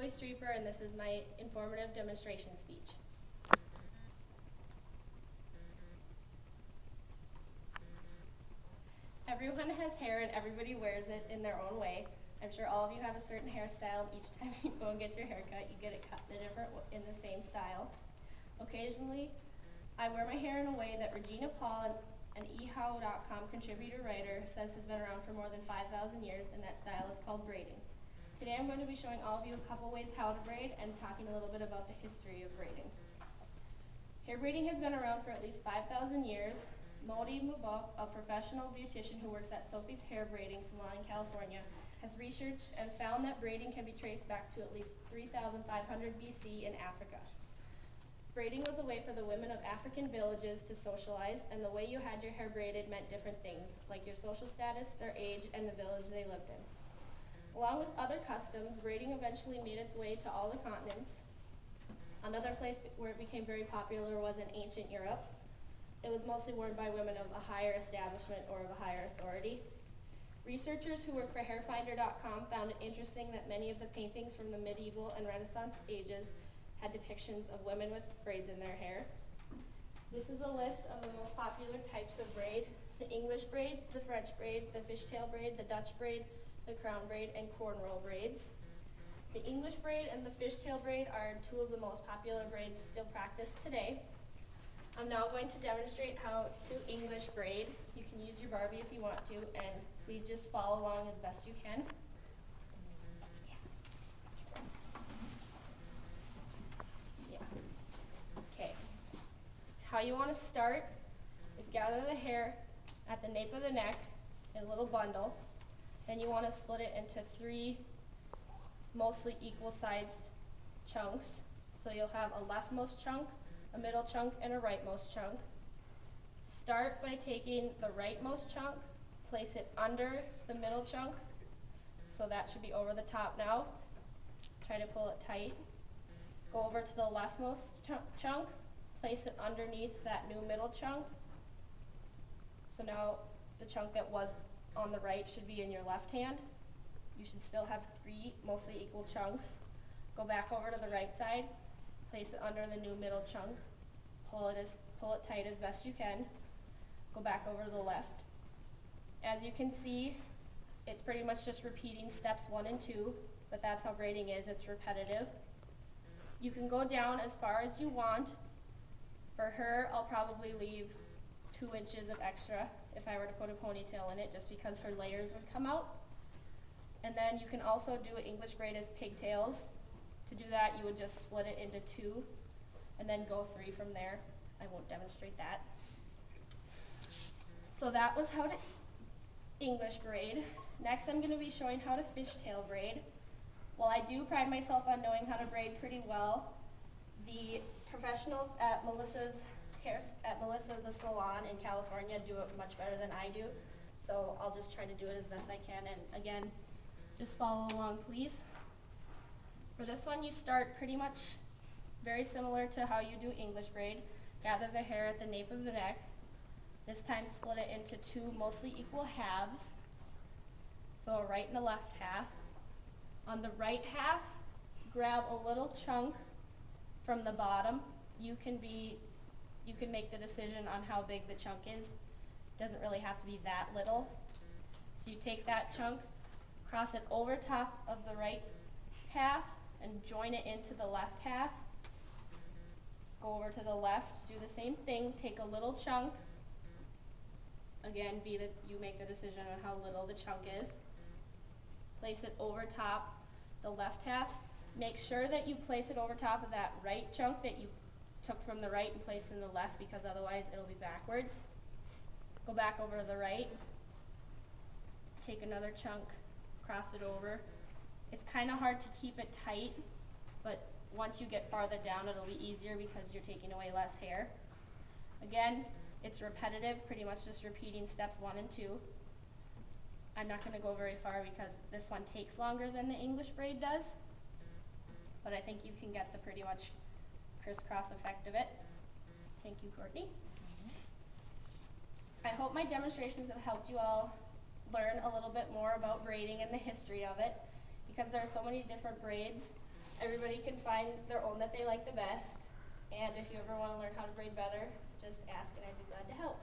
Joyce Streeper, and this is my informative demonstration speech. Everyone has hair and everybody wears it in their own way. I'm sure all of you have a certain hairstyle, and each time you go and get your hair cut, you get it cut in the same style. Occasionally, I wear my hair in a way that Regina Paul, an eHow.com contributor writer, says has been around for more than 5,000 years, and that style is called braiding. Today I'm going to be showing all of you a couple ways how to braid and talking a little bit about the history of braiding. Hair braiding has been around for at least 5,000 years. Modi Mubok, a professional beautician who works at Sophie's Hair Braiding Salon in California, has researched and found that braiding can be traced back to at least 3,500 BC in Africa. Braiding was a way for the women of African villages to socialize, and the way you had your hair braided meant different things, like your social status, their age, and the village they lived in. Along with other customs, braiding eventually made its way to all the continents. Another place where it became very popular was in ancient Europe. It was mostly worn by women of a higher establishment or of a higher authority. Researchers who work for hairfinder.com found it interesting that many of the paintings from the medieval and Renaissance ages had depictions of women with braids in their hair. This is a list of the most popular types of braid: the English braid, the French braid, the fishtail braid, the Dutch braid, the crown braid, and cornrow braids. The English braid and the fishtail braid are two of the most popular braids still practiced today. I'm now going to demonstrate how to English braid. You can use your Barbie if you want to, and please just follow along as best you can. Okay. How you want to start is gather the hair at the nape of the neck in a little bundle. Then you want to split it into 3 mostly equal sized chunks. So you'll have a leftmost chunk, a middle chunk, and a rightmost chunk. Start by taking the rightmost chunk, place it under the middle chunk. So that should be over the top now. Try to pull it tight. Go over to the leftmost chunk, place it underneath that new middle chunk. So now the chunk that was on the right should be in your left hand. You should still have 3 mostly equal chunks. Go back over to the right side, place it under the new middle chunk, pull it tight as best you can, go back over to the left. As you can see, it's pretty much just repeating steps 1 and 2, but that's how braiding is, it's repetitive. You can go down as far as you want. For her, I'll probably leave 2 inches of extra if I were to put a ponytail in it, just because her layers would come out. And then you can also do an English braid as pigtails. To do that, you would just split it into 2 and then go 3 from there. I won't demonstrate that. So that was how to English braid. Next, I'm going to be showing how to fishtail braid. While I do pride myself on knowing how to braid pretty well, the professionals at Melissa the Salon in California do it much better than I do. So I'll just try to do it as best I can. And again, just follow along, please. For this one, you start pretty much very similar to how you do English braid. Gather the hair at the nape of the neck. This time split it into 2 mostly equal halves. So a right and a left half. On the right half, grab a little chunk from the bottom. You can make the decision on how big the chunk is. It doesn't really have to be that little. So you take that chunk, cross it over top of the right half, and join it into the left half. Go over to the left, do the same thing, take a little chunk. Again, you make the decision on how little the chunk is. Place it over top the left half. Make sure that you place it over top of that right chunk that you took from the right and placed in the left, because otherwise it'll be backwards. Go back over to the right. Take another chunk, cross it over. It's kind of hard to keep it tight, but once you get farther down, it'll be easier because you're taking away less hair. Again, it's repetitive, pretty much just repeating steps 1 and 2. I'm not going to go very far because this one takes longer than the English braid does, but I think you can get the pretty much crisscross effect of it. Thank you, Courtney. I hope my demonstrations have helped you all learn a little bit more about braiding and the history of it, because there are so many different braids. Everybody can find their own that they like the best. And if you ever want to learn how to braid better, just ask and I'd be glad to help.